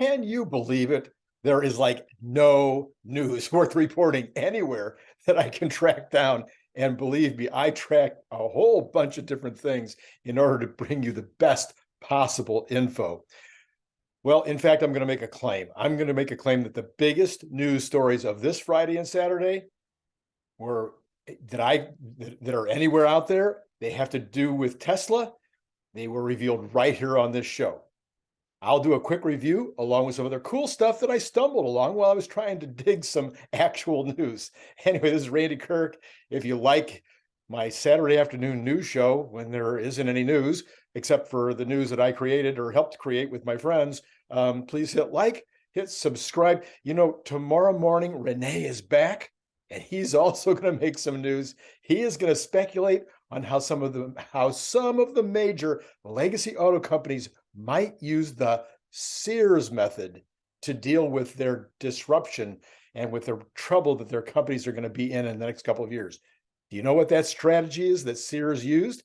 Can you believe it? There is like no news worth reporting anywhere that I can track down. And believe me, I track a whole bunch of different things in order to bring you the best possible info. Well, in fact, I'm going to make a claim. I'm going to make a claim that the biggest news stories of this Friday and Saturday were that are anywhere out there. They have to do with Tesla. They were revealed right here on this show. I'll do a quick review along with some other cool stuff that I stumbled along while I was trying to dig some actual news. Anyway, this is Randy Kirk. If you like my Saturday afternoon news show when there isn't any news, except for the news that I created or helped create with my friends, please hit like, hit subscribe. You know, tomorrow morning, Rene is back and he's also going to make some news. He is going to speculate on how some of the major legacy auto companies might use the Sears method to deal with their disruption and with the trouble that their companies are going to be in the next couple of years. Do you know what that strategy is that Sears used?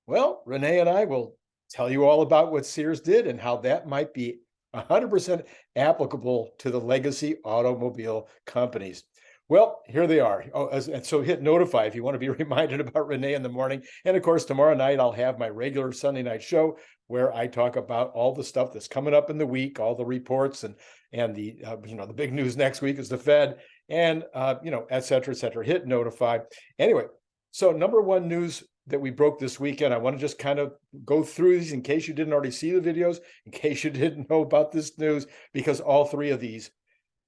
Well, Rene and I will tell you all about what Sears did and how that might be 100% applicable to the legacy automobile companies. Well, here they are. Oh, and so hit notify if you want to be reminded about Rene in the morning. And of course, tomorrow night, I'll have my regular Sunday night show where I talk about all the stuff that's coming up in the week, all the reports and the the big news next week is the Fed and et cetera, et cetera. Hit notify. Anyway, so number one news that we broke this weekend, I want to just kind of go through these in case you didn't already see the videos, in case you didn't know about this news, because all three of these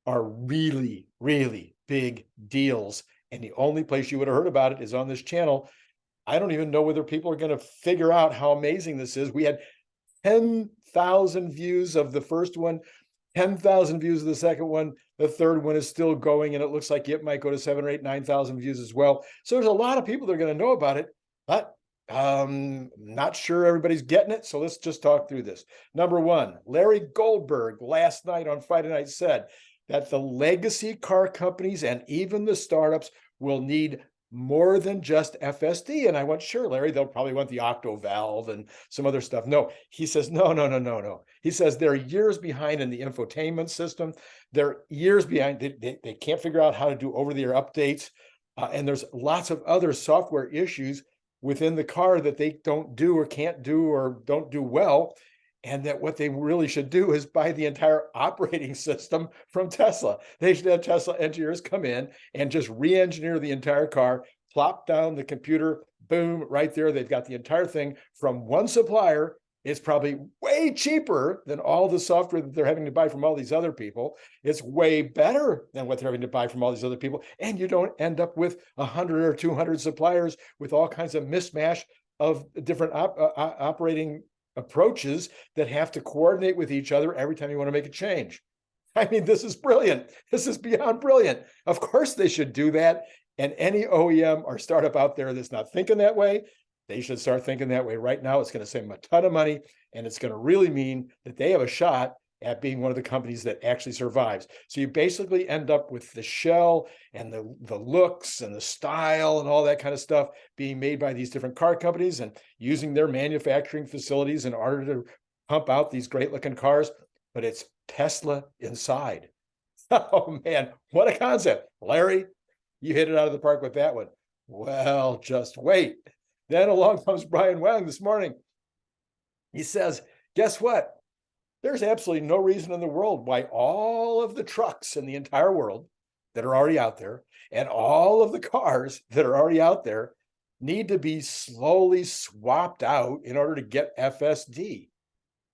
are really, really big deals. And the only place you would have heard about it is on this channel. I don't even know whether people are going to figure out how amazing this is. We had 10,000 views of the first one, 10,000 views of the second one. The third one is still going, and it looks like it might go to 7 or 8, 9,000 views as well. So there's a lot of people that are going to know about it, but not sure everybody's getting it. So let's just talk through this. Number one, Larry Goldberg last night on Friday night said that the legacy car companies and even the startups will need more than just FSD. And I went, sure, Larry, they'll probably want the octo valve and some other stuff. No, he says, no. He says they're years behind in the infotainment system. They're years behind. They can't figure out how to do over-the-air updates. And there's lots of other software issues within the car that they don't do or can't do or don't do well. And that what they really should do is buy the entire operating system from Tesla. They should have Tesla engineers come in and just re-engineer the entire car, plop down the computer, boom, right there. They've got the entire thing from one supplier. It's probably way cheaper than all the software that they're having to buy from all these other people. It's way better than what they're having to buy from all these other people. And you don't end up with 100 or 200 suppliers with all kinds of mismatch of different operating approaches that have to coordinate with each other every time you want to make a change. I mean, this is brilliant. This is beyond brilliant. Of course they should do that. And any OEM or startup out there that's not thinking that way, they should start thinking that way right now. It's going to save them a ton of money, and it's going to really mean that they have a shot at being one of the companies that actually survives. So you basically end up with the shell and the looks and the style and all that kind of stuff being made by these different car companies and using their manufacturing facilities in order to pump out these great looking cars, but it's Tesla inside. Oh man, what a concept. Larry, you hit it out of the park with that one. Well, just wait. Then along comes Brian Wang this morning. He says, guess what? There's absolutely no reason in the world why all of the trucks in the entire world that are already out there and all of the cars that are already out there need to be slowly swapped out in order to get FSD.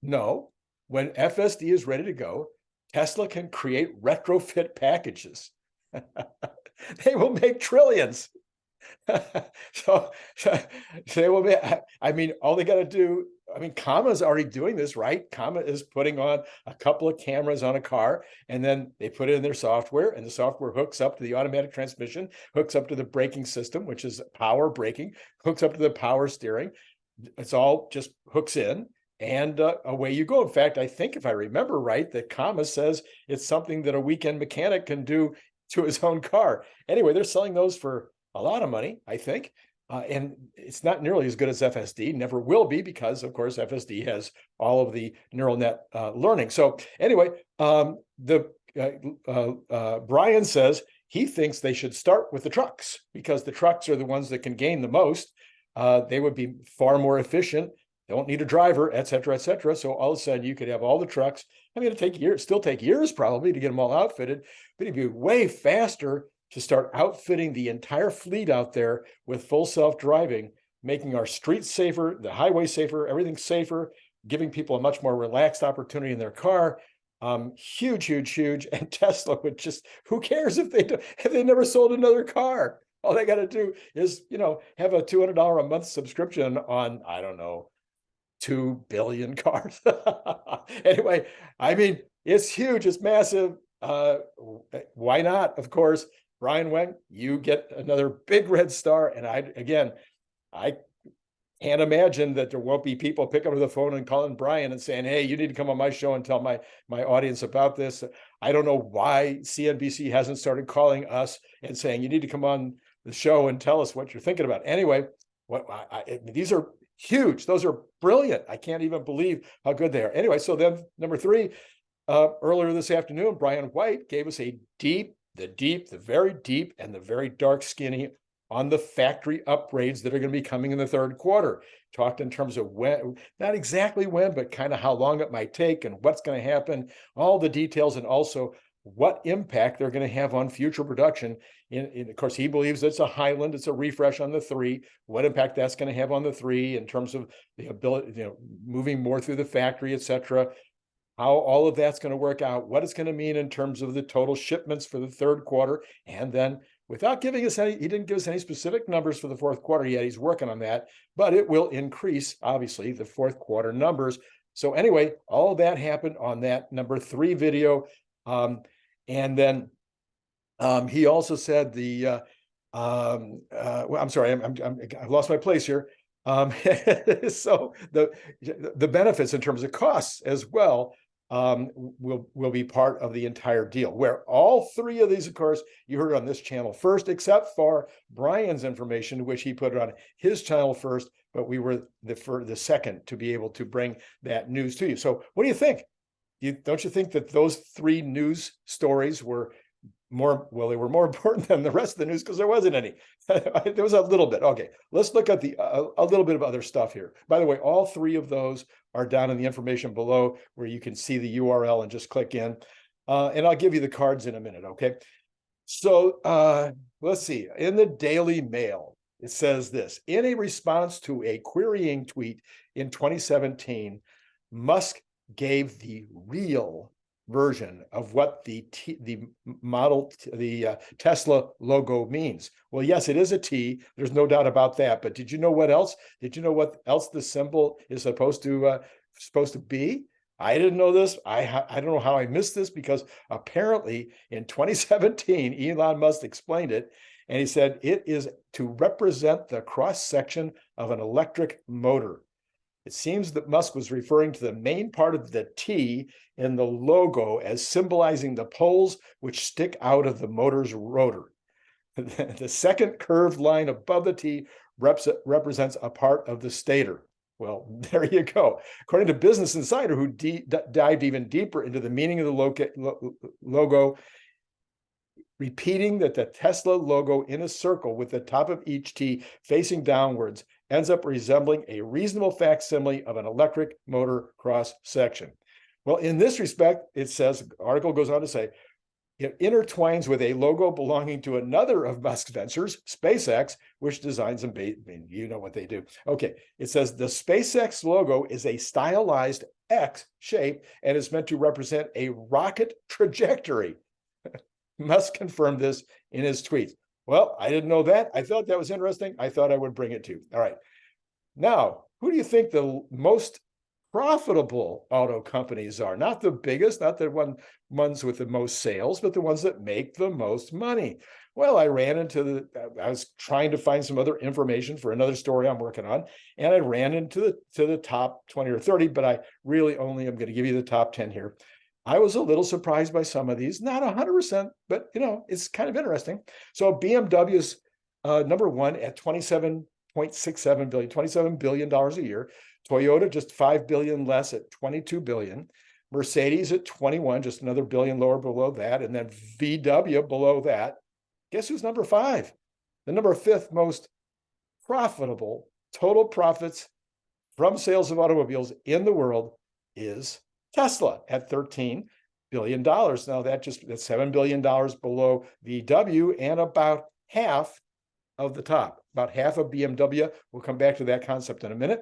No, when FSD is ready to go, Tesla can create retrofit packages. They will make trillions. so they will be, I mean, all they got to do, I mean, Comma's already doing this, right? Comma is putting on a couple of cameras on a car, and then they put it in their software, and the software hooks up to the automatic transmission, hooks up to the braking system, which is power braking, hooks up to the power steering. It's all just hooks in, and away you go. In fact, I think if I remember right, that Comma says it's something that a weekend mechanic can do to his own car. Anyway, they're selling those for a lot of money, I think. And it's not nearly as good as FSD, never will be, because of course FSD has all of the neural net learning. So anyway, Brian says he thinks they should start with the trucks, because the trucks are the ones that can gain the most. They would be far more efficient. They don't need a driver, et cetera, et cetera. So all of a sudden you could have all the trucks. I mean, it'll take years, still take years probably to get them all outfitted, but it'd be way faster to start outfitting the entire fleet out there with full self-driving, making our streets safer, the highway safer, everything safer, giving people a much more relaxed opportunity in their car. Huge, huge, huge. And Tesla would just, who cares if they never sold another car? All they got to do is, have a $200 a month subscription on, I don't know, 2 billion cars. Anyway, I mean, it's huge, it's massive. Why not? Of course, Brian Wang, you get another big red star. And I can't imagine that there won't be people picking up the phone and calling Brian and saying, hey, you need to come on my show and tell my audience about this. I don't know why CNBC hasn't started calling us and saying, you need to come on the show and tell us what you're thinking about. Anyway, these are huge. Those are brilliant. I can't even believe how good they are. Anyway, so then number 3, earlier this afternoon, Brian White gave us the very deep, and the very dark skinny on the factory upgrades that are going to be coming in the third quarter. Talked in terms of when, not exactly when, but kind of how long it might take and what's going to happen, all the details, and also what impact they're going to have on future production. Of course, he believes it's a Highland, it's a refresh on the 3, what impact that's going to have on the 3 in terms of the ability, moving more through the factory, et cetera, how all of that's going to work out, what it's going to mean in terms of the total shipments for the third quarter. And then, without giving us he didn't give us any specific numbers for the fourth quarter yet. He's working on that, but it will increase, obviously, the fourth quarter numbers. So anyway, all of that happened on that number 3 video. And then he also said I'm sorry, I've lost my place here. So the benefits in terms of costs as well will be part of the entire deal, where all 3 of these, of course, you heard on this channel first, except for Brian's information, which he put on his channel first, but we were the second to be able to bring that news to you. So what do you think? Don't you think that those 3 news stories were they were more important than the rest of the news, because there wasn't any. There was a little bit. Okay, let's look at a little bit of other stuff here. By the way, all 3 of those are down in the information below, where you can see the URL and just click in. And I'll give you the cards in a minute, okay? So let's see. In the Daily Mail, it says this: in a response to a querying tweet in 2017, Musk gave the real version of what the Tesla logo means. Well, yes, it is a T. There's no doubt about that. But did you know what else? Did you know what else the symbol is supposed to be? I didn't know this. I don't know how I missed this, because apparently in 2017, Elon Musk explained it, and he said it is to represent the cross section of an electric motor. It seems that Musk was referring to the main part of the T in the logo as symbolizing the poles which stick out of the motor's rotor. The second curved line above the T represents a part of the stator. Well, there you go. According to Business Insider, who dived even deeper into the meaning of the logo, repeating that the Tesla logo in a circle with the top of each T facing downwards ends up resembling a reasonable facsimile of an electric motor cross section. Well, in this respect, it says, the article goes on to say, it intertwines with a logo belonging to another of Musk's ventures, SpaceX, which designs and you know what they do. Okay, it says the SpaceX logo is a stylized X shape and is meant to represent a rocket trajectory. Musk confirmed this in his tweets. Well, I didn't know that. I thought that was interesting. I thought I would bring it to you. All right. Now, who do you think the most profitable auto companies are? Not the biggest, not the ones with the most sales, but the ones that make the most money. Well, I was trying to find some other information for another story I'm working on, and I ran into the top 20 or 30, but I really only am going to give you the top 10 here. I was a little surprised by some of these, not 100%, but it's kind of interesting. So BMW is number 1 at 27 $0.67 billion, $27 billion a year. Toyota just $5 billion less at $22 billion. Mercedes at 21, just another billion lower below that. And then VW below that. Guess who's number 5? The number 5th most profitable total profits from sales of automobiles in the world is Tesla at $13 billion. Now that's $7 billion below VW and about half of the top, about half of BMW. We'll come back to that concept in a minute.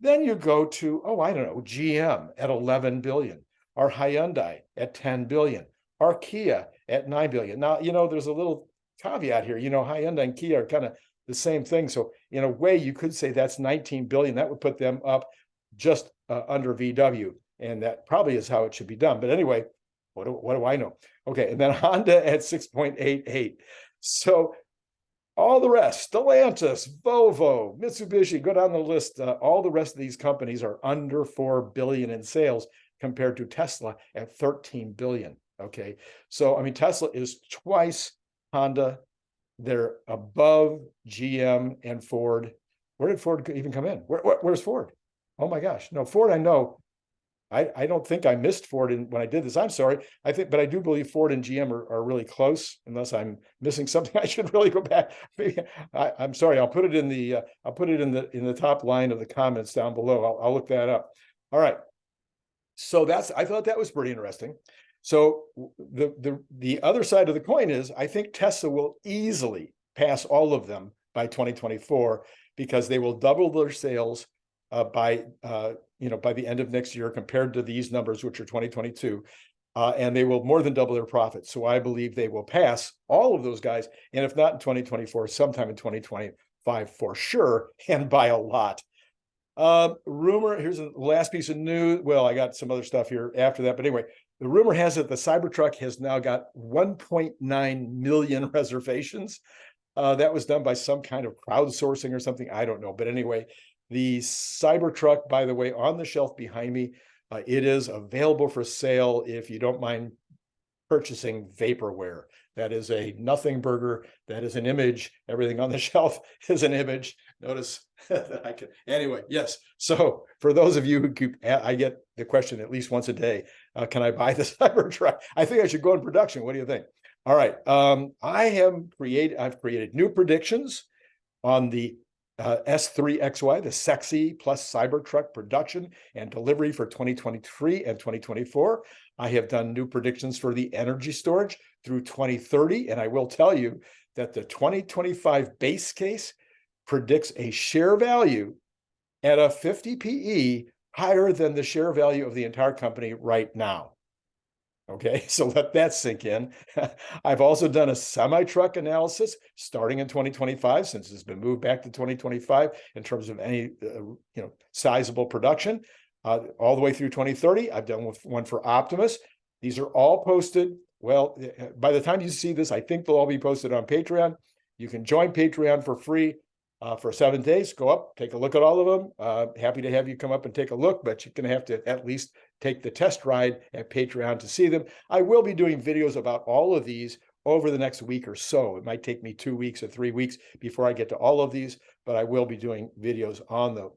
Then you go to, GM at 11 billion, or Hyundai at 10 billion, or Kia at 9 billion. Now, there's a little caveat here. Hyundai and Kia are kind of the same thing. So in a way, you could say that's 19 billion. That would put them up just under VW. And that probably is how it should be done. But anyway, what do I know? Okay, and then Honda at 6.88. So all the rest, Stellantis, Volvo, Mitsubishi, go down the list. All the rest of these companies are under 4 billion in sales compared to Tesla at 13 billion. Okay, so Tesla is twice Honda. They're above GM and Ford. Where did Ford even come in? Where's Ford? Oh my gosh, no, Ford. I know. I don't think I missed Ford when I did this. I'm sorry. But I do believe Ford and GM are really close. Unless I'm missing something, I should really go back. I'm sorry. I'll put it in the top line of the comments down below. I'll look that up. All right. So I thought that was pretty interesting. So the other side of the coin is I think Tesla will easily pass all of them by 2024 because they will double their sales by the end of next year compared to these numbers, which are 2022, and they will more than double their profits. So I believe they will pass all of those guys, and if not in 2024, sometime in 2025 for sure, and by a lot. Rumor, here's the last piece of news. Well, I got some other stuff here after that, but anyway, the rumor has it the Cybertruck has now got 1.9 million reservations. That was done by some kind of crowdsourcing or something. I don't know, but anyway, the Cybertruck, by the way, on the shelf behind me, it is available for sale if you don't mind purchasing vaporware. That is a nothing burger. That is an image. Everything on the shelf is an image. Notice that I can. Anyway, yes. So for those of you who I get the question at least once a day, can I buy the Cybertruck? I think I should go in production. What do you think? All right. I've created new predictions on the S3XY, the sexy plus Cybertruck production and delivery for 2023 and 2024. I have done new predictions for the energy storage through 2030. And I will tell you that the 2025 base case predicts a share value at a 50 PE higher than the share value of the entire company right now. Okay, so let that sink in. I've also done a semi-truck analysis starting in 2025, since it's been moved back to 2025 in terms of any sizable production, all the way through 2030. I've done one for Optimus. These are all posted. Well, by the time you see this, I think they'll all be posted on Patreon. You can join Patreon for free for 7 days. Go up, take a look at all of them. Happy to have you come up and take a look, but you're going to have to at least take the test ride at Patreon to see them. I will be doing videos about all of these over the next week or so. It might take me 2 weeks or 3 weeks before I get to all of these, but I will be doing videos on them.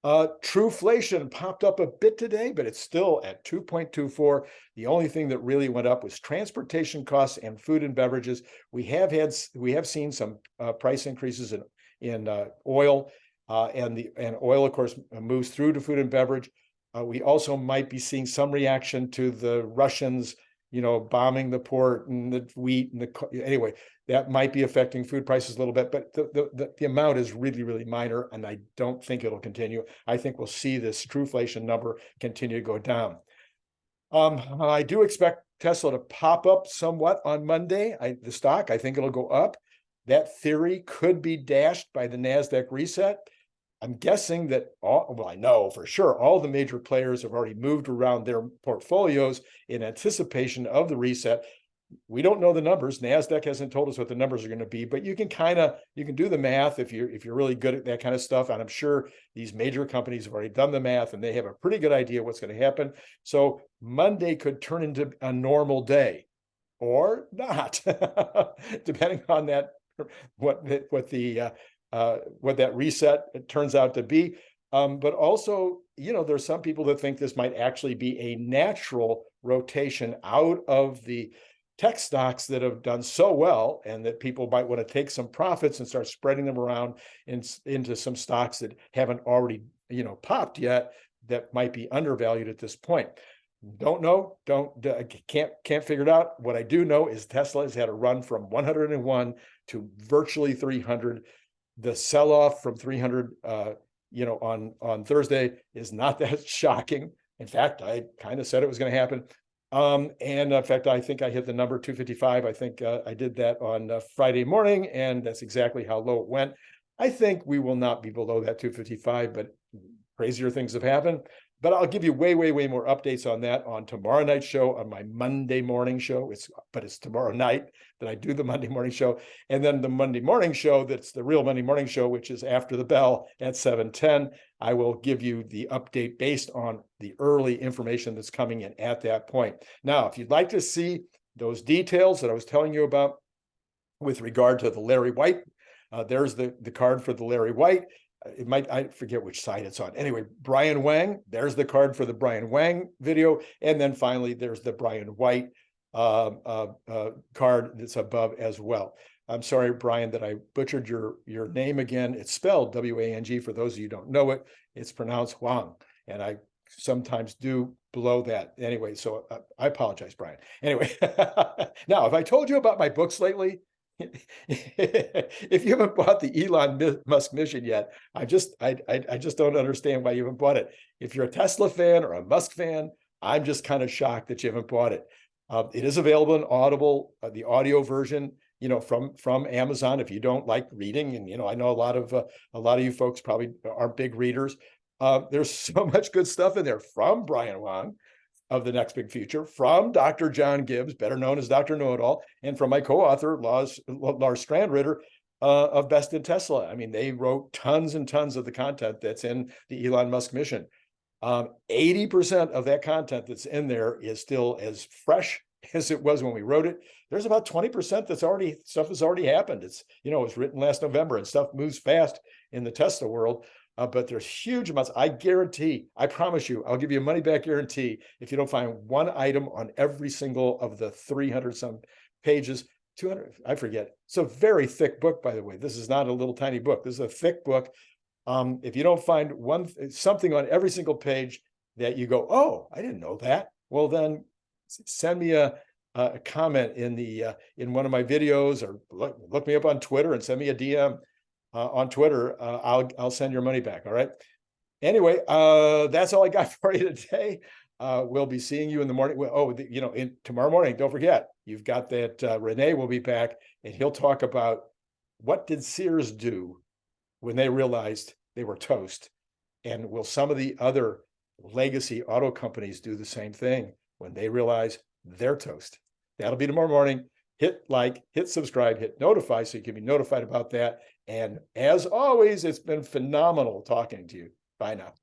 Trueflation popped up a bit today, but it's still at 2.24. The only thing that really went up was transportation costs and food and beverages. We have seen some price increases in oil, and oil, of course, moves through to food and beverage. We also might be seeing some reaction to the Russians, bombing the port and the wheat and anyway, that might be affecting food prices a little bit, but the amount is really, really minor, and I don't think it'll continue. I think we'll see this trueflation number continue to go down. I do expect Tesla to pop up somewhat on Monday. The stock, I think it'll go up. That theory could be dashed by the NASDAQ reset. I'm guessing that I know for sure all the major players have already moved around their portfolios in anticipation of the reset. We don't know the numbers. NASDAQ hasn't told us what the numbers are going to be, but you can do the math if you're really good at that kind of stuff. And I'm sure these major companies have already done the math and they have a pretty good idea what's going to happen. So Monday could turn into a normal day or not, depending on that, what the what that reset turns out to be. But also, there's some people that think this might actually be a natural rotation out of the tech stocks that have done so well, and that people might want to take some profits and start spreading them around into some stocks that haven't already, popped yet, that might be undervalued at this point. Don't know, can't figure it out. What I do know is Tesla has had a run from 101 to virtually 300. The sell-off from 300, on Thursday is not that shocking. In fact, I kind of said it was going to happen. And in fact, I think I hit the number 255. I think I did that on Friday morning, and that's exactly how low it went. I think we will not be below that 255, but crazier things have happened. But I'll give you way more updates on that on tomorrow night's show, on my Monday morning show. It's tomorrow night that I do the Monday morning show. And then the Monday morning show, that's the real Monday morning show, which is after the bell at 7:10. I will give you the update based on the early information that's coming in at that point. Now, if you'd like to see those details that I was telling you about with regard to the Larry White, there's the card for the Larry White. I forget which side it's on. Anyway, Brian Wang, there's the card for the Brian Wang video. And then finally, there's the Brian White card that's above as well. I'm sorry, Brian, that I butchered your name again. It's spelled W-A-N-G. For those of you who don't know it, it's pronounced Wang. And I sometimes do below that. Anyway, so I apologize, Brian. Anyway, now, have I told you about my books lately? If you haven't bought the Elon Musk mission yet, I just don't understand why you haven't bought it. If you're a Tesla fan or a Musk fan, I'm just kind of shocked that you haven't bought it. It is available in Audible, the audio version, from Amazon. If you don't like reading, and I know a lot of you folks probably aren't big readers. There's so much good stuff in there from Brian Wang of The Next Big Future, from Dr. John Gibbs, better known as Dr. Know-It-All, and from my co-author, Lars Strandritter, of Best in Tesla. I mean, they wrote tons and tons of the content that's in the Elon Musk mission. 80% of that content that's in there is still as fresh as it was when we wrote it. There's about 20% stuff has already happened. It was written last November, and stuff moves fast in the Tesla world. But there's huge amounts. I guarantee, I promise you, I'll give you a money back guarantee if you don't find one item on every single of the 300 some pages, 200, I forget. It's a very thick book, by the way. This is not a little tiny book. This is a thick book. If you don't find something on every single page that you go, oh, I didn't know that, well, then send me a comment in one of my videos, or look me up on Twitter and send me a DM. On Twitter, I'll send your money back. All right. Anyway, that's all I got for you today. We'll be seeing you in the morning. Tomorrow morning, don't forget, you've got that Rene will be back, and he'll talk about what did Sears do when they realized they were toast, and will some of the other legacy auto companies do the same thing when they realize they're toast? That'll be tomorrow morning. Hit like, hit subscribe, hit notify so you can be notified about that. And as always, it's been phenomenal talking to you. Bye now.